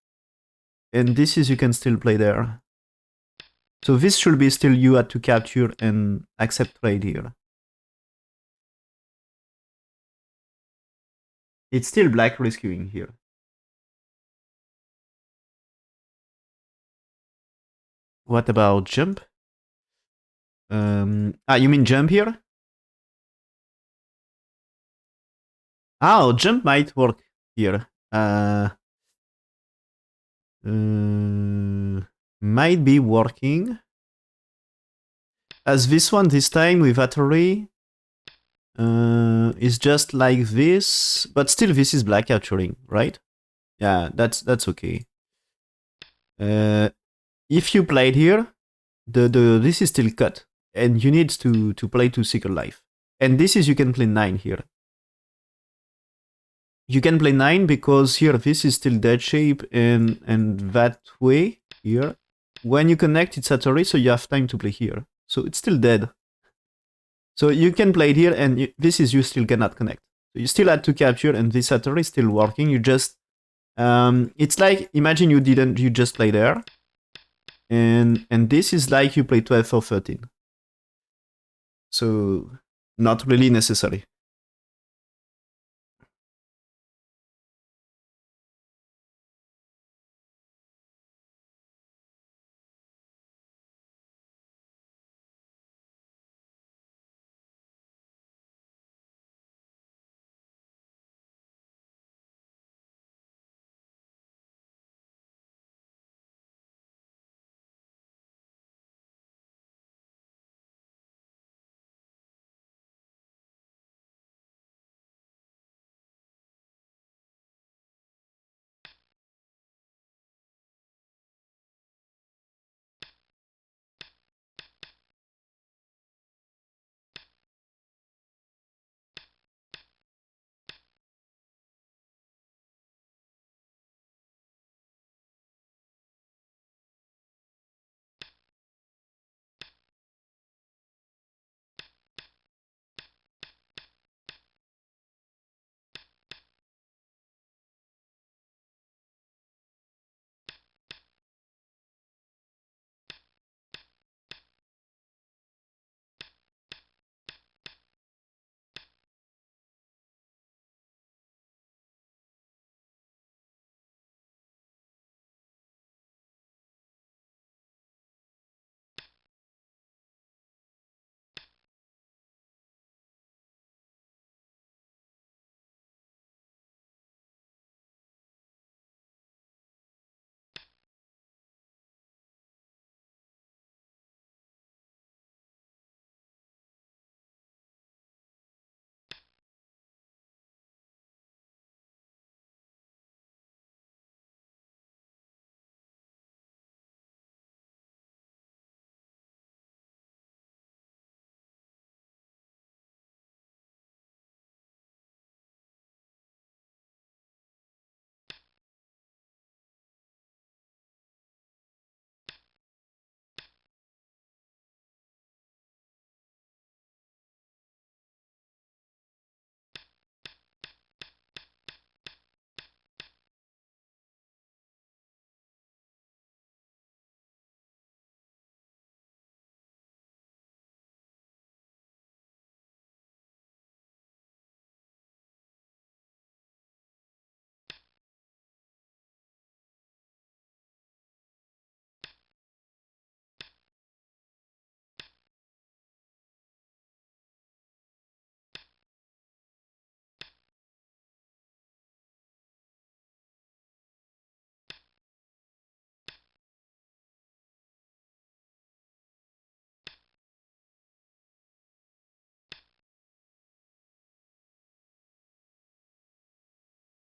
And this is you can still play there. So this should be still you had to capture and accept trade here. It's still black rescuing here. What about jump? You mean jump here? Oh, jump might work here. Might be working. As this one this time with Atari is just like this, but still this is black capturing, right? Yeah, that's okay. If you played here, this is still cut, and you need to play to Secret Life. And this is you can play 9 here. You can play 9 because here this is still dead shape, and that way here. When you connect, it's Atari, so you have time to play here. So it's still dead. So you can play it here, and this is you still cannot connect. So you still had to capture, and this Atari is still working. You just it's like imagine you just play there, and this is like you play 12 or 13. So not really necessary.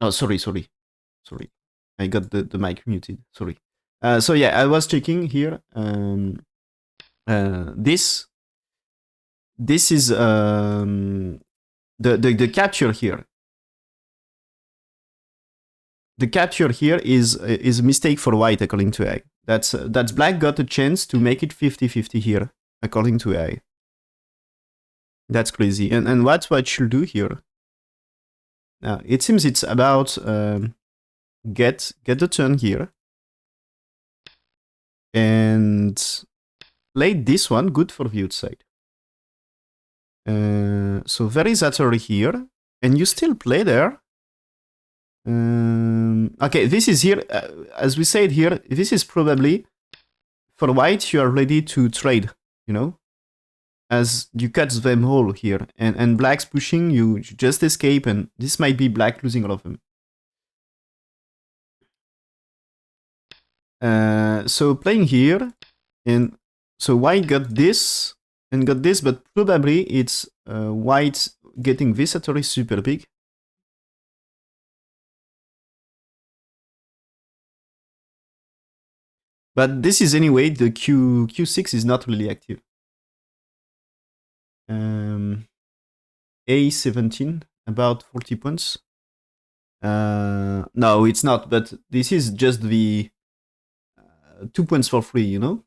Oh, sorry. I got the mic muted. Sorry. So yeah, I was checking here. This is the capture here. The capture here is a mistake for white according to AI. That's black got a chance to make it 50-50 here according to AI. That's crazy. And what white should do here? Now it seems it's about get the turn here and play this one good for the outside. So there is Atari here, and you still play there. Okay, this is here, as we said here, this is probably, for white, you are ready to trade, you know? As you cut them all here, and black's pushing, you just escape, and this might be black losing all of them. So playing here, and so white got this, and got this, but probably it's white getting this Atari super big. But this is anyway, the Q6 is not really active. A17, about 40 points. No, it's not, but this is just the 2 points for free, you know?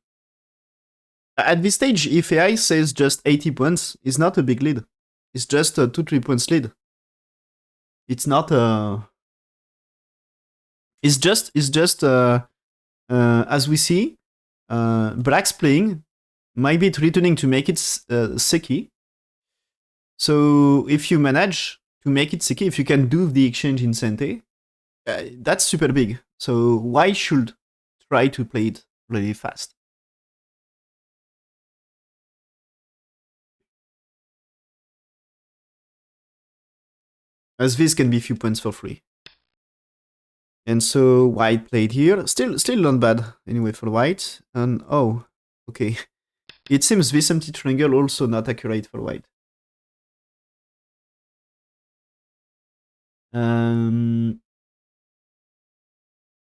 At this stage, if AI says just 80 points, it's not a big lead. It's just a 2-3 points lead. It's not a... It's just as we see, black's playing, might be returning to make it Seki. So if you manage to make it Seki, if you can do the exchange in Sente, that's super big. So white should try to play it really fast. As this can be few points for free. And so white played here. Still not bad anyway for white. And oh, okay. It seems this empty triangle also not accurate for white.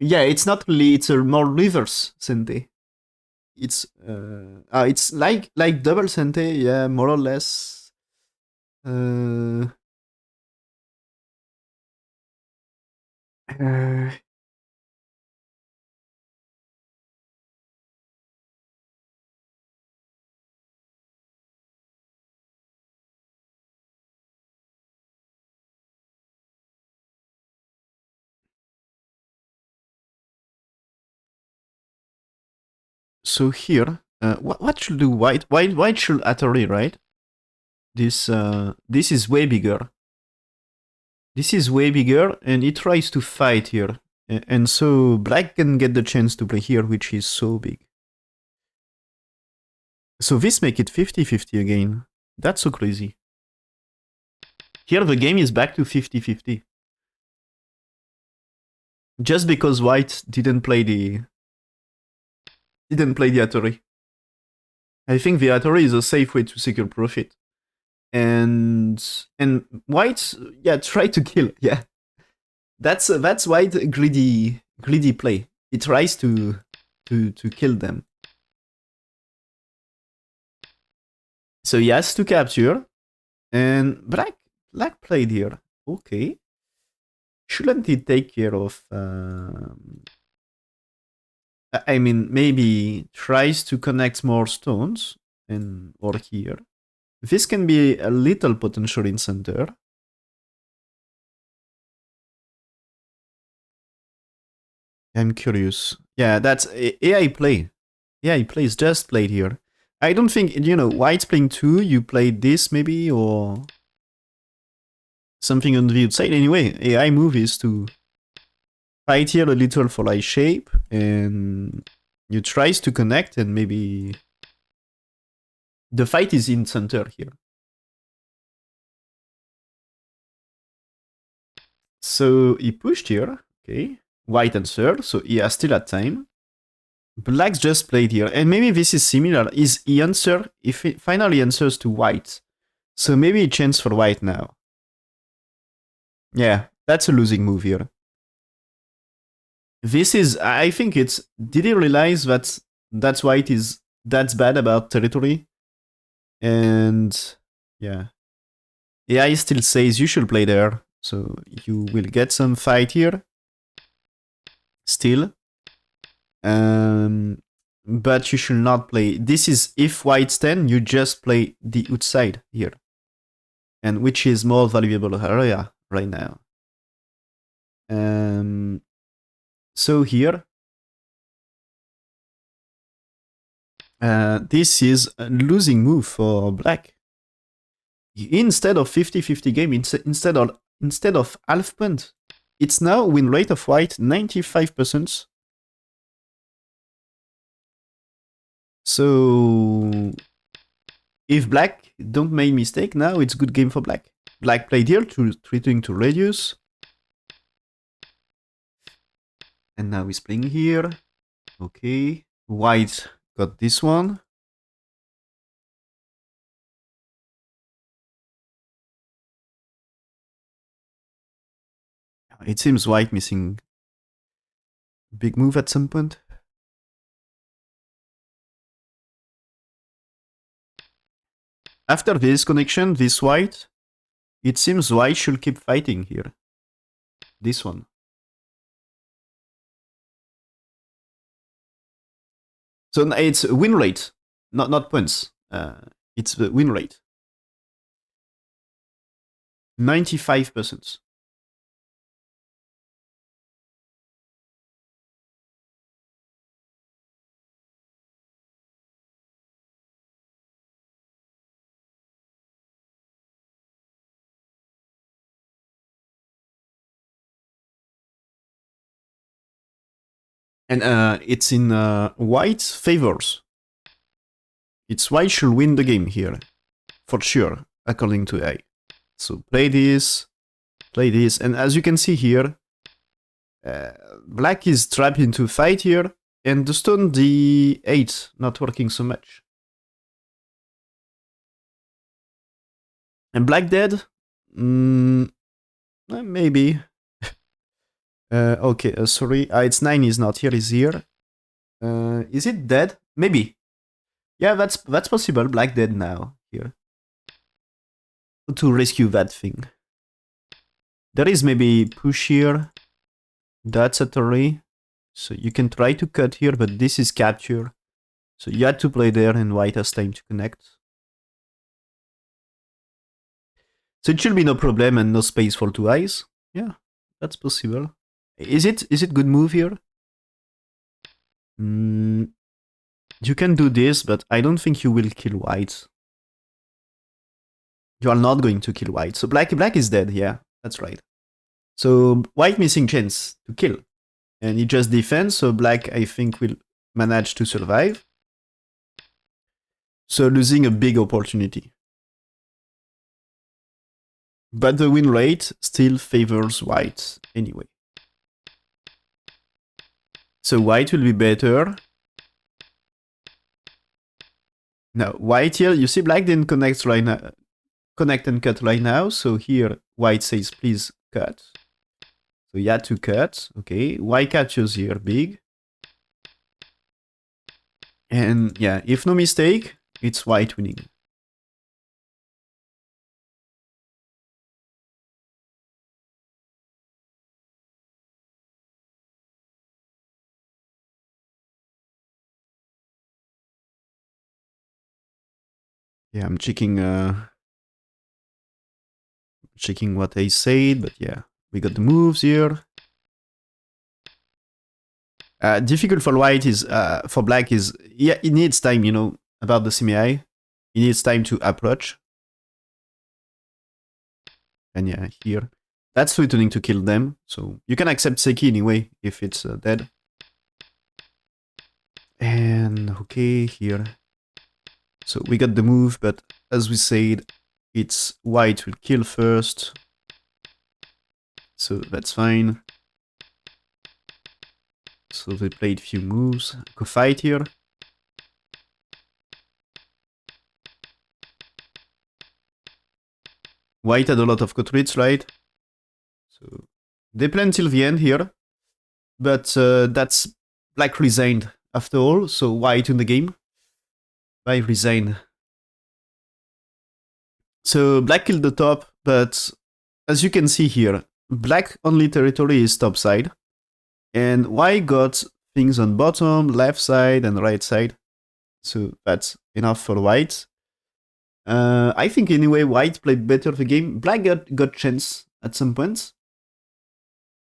Yeah, it's not really, it's a more reverse Sente. It's like double Sente, yeah, more or less. So here, what should do white? White should Atari, right? This is way bigger. This is way bigger, and it tries to fight here. And so black can get the chance to play here, which is so big. So this make it 50-50 again. That's so crazy. Here the game is back to 50-50. Just because white didn't play the Atari. I think the Atari is a safe way to secure profit. And white, yeah, try to kill, yeah. That's white greedy play. It tries to kill them. So he has to capture, and black played here. Okay, shouldn't he take care of? I mean, maybe tries to connect more stones and or here. This can be a little potential in center. I'm curious. Yeah, that's AI play. AI plays just played here. I don't think, you know, white's playing 2, you played this maybe, or something on the outside. Anyway, AI move is to fight here a little for like shape, and you tries to connect, and maybe the fight is in center here. So he pushed here, okay. White answered, so he has still had time. Black's just played here, and maybe this is similar. Is he answer? If he finally answers to white, so maybe a chance for white now. Yeah, That's a losing move here. This is, I think it's, did he realize that that's why it is, that's bad about territory? And yeah. AI still says you should play there, so you will get some fight here. Still. But you should not play. This is if white's 10, you just play the outside here. And which is more valuable area right now. So here, this is a losing move for black. Instead of 50-50 game, instead of half point, it's now win rate of white 95%. So if black don't make mistake, now it's good game for black. Black played here to trying to reduce. And now he's playing here. Okay. White got this one. It seems white missing big move at some point. After this connection, this white, it seems white should keep fighting here. This one. So it's win rate, not points. It's the win rate. 95%. And it's in white's favors. It's white should win the game here. For sure, according to AI. So play this, and as you can see here, black is trapped into fight here, and the stone d8 not working so much. And black dead? Maybe. Okay, sorry. It's 9 is not here, is here. Is it dead? Maybe. Yeah, that's possible. Black dead now here. To rescue that thing. There is maybe push here. That's at array. So you can try to cut here, but this is capture. So you had to play there and white has time to connect. So it should be no problem and no space for two eyes. Yeah, that's possible. Is it good move here? You can do this, but I don't think you will kill white. You are not going to kill white. So black is dead, yeah, that's right. So white missing chance to kill. And he just defends, so black I think will manage to survive. So losing a big opportunity. But the win rate still favors white anyway. So white will be better. Now white here, you see black didn't connect right now. Connect and cut right now. So here white says please cut. So you had to cut. Okay, white captures here big. And yeah, if no mistake, it's white winning. Yeah, I'm checking what I said, but yeah, we got the moves here. Difficult for white is for black is yeah, it needs time, you know, about the semi. It needs time to approach. And yeah, here. That's threatening to kill them. So you can accept Seki anyway if it's dead. And okay, here. So we got the move, but as we said, it's white will kill first. So that's fine. So they played few moves. Go fight here. White had a lot of cut reads, right? So They play until the end here, but that's black resigned after all, so white in the game. White resign. So black killed the top, but as you can see here, black only territory is top side, and white got things on bottom, left side, and right side. So that's enough for white. I think anyway, white played better the game. Black got chance at some point,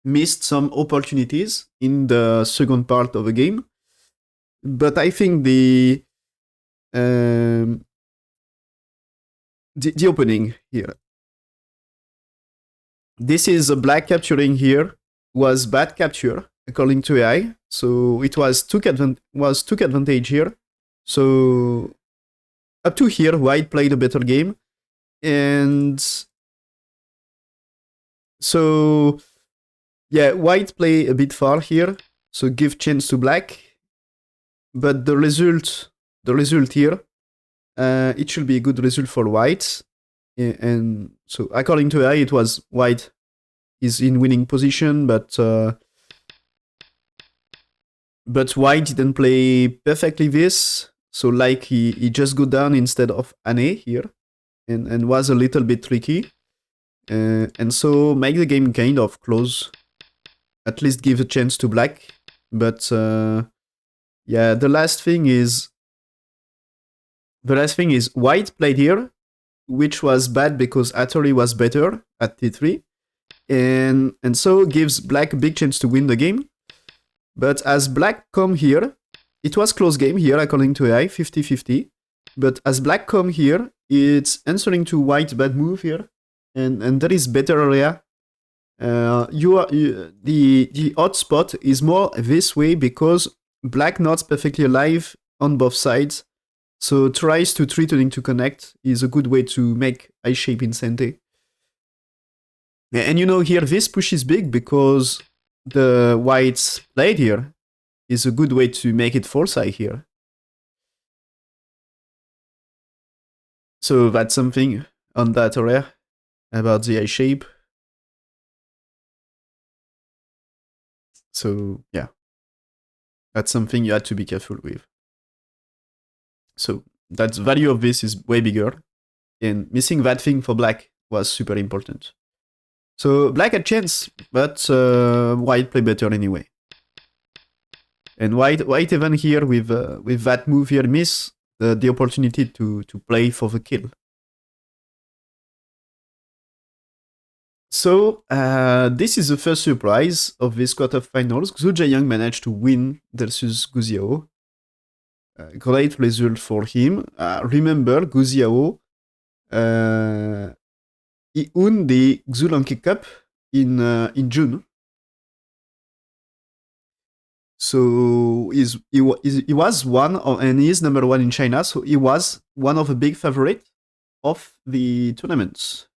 missed some opportunities in the second part of the game, but I think the opening here. This is a black capturing here was bad capture according to AI, so it was took advantage here. So up to here, white played a better game, and so yeah, white play a bit far here, so give chance to black, but the result here, it should be a good result for white, and so according to AI, it was white is in winning position, but white didn't play perfectly this. So like he just go down instead of an A here, and was a little bit tricky. And so make the game kind of close. At least give a chance to black. But yeah, the last thing is white played here, which was bad because Atari was better at T3. And so gives black a big chance to win the game. But as black come here, it was close game here according to AI, 50-50. But as black come here, it's answering to white bad move here, and there is better area. The odd spot is more this way because black not perfectly alive on both sides, so tries to threatening to connect is a good way to make I shape in Sente. And you know here this push is big because the whites played here is a good way to make it full side here. So that's something on that area about the eye shape. So yeah, that's something you had to be careful with. So that value of this is way bigger, and missing that thing for black was super important. So black had chance, but white played better anyway. And white even here with that move here miss the opportunity to play for the kill. So this is the first surprise of this quarterfinals. Xu Jiayang managed to win versus Zihao. Great result for him. Remember, Zihao, he won the Xu Lanky Cup in June. So he was one of, and he is number one in China. So he was one of the big favorites of the tournaments.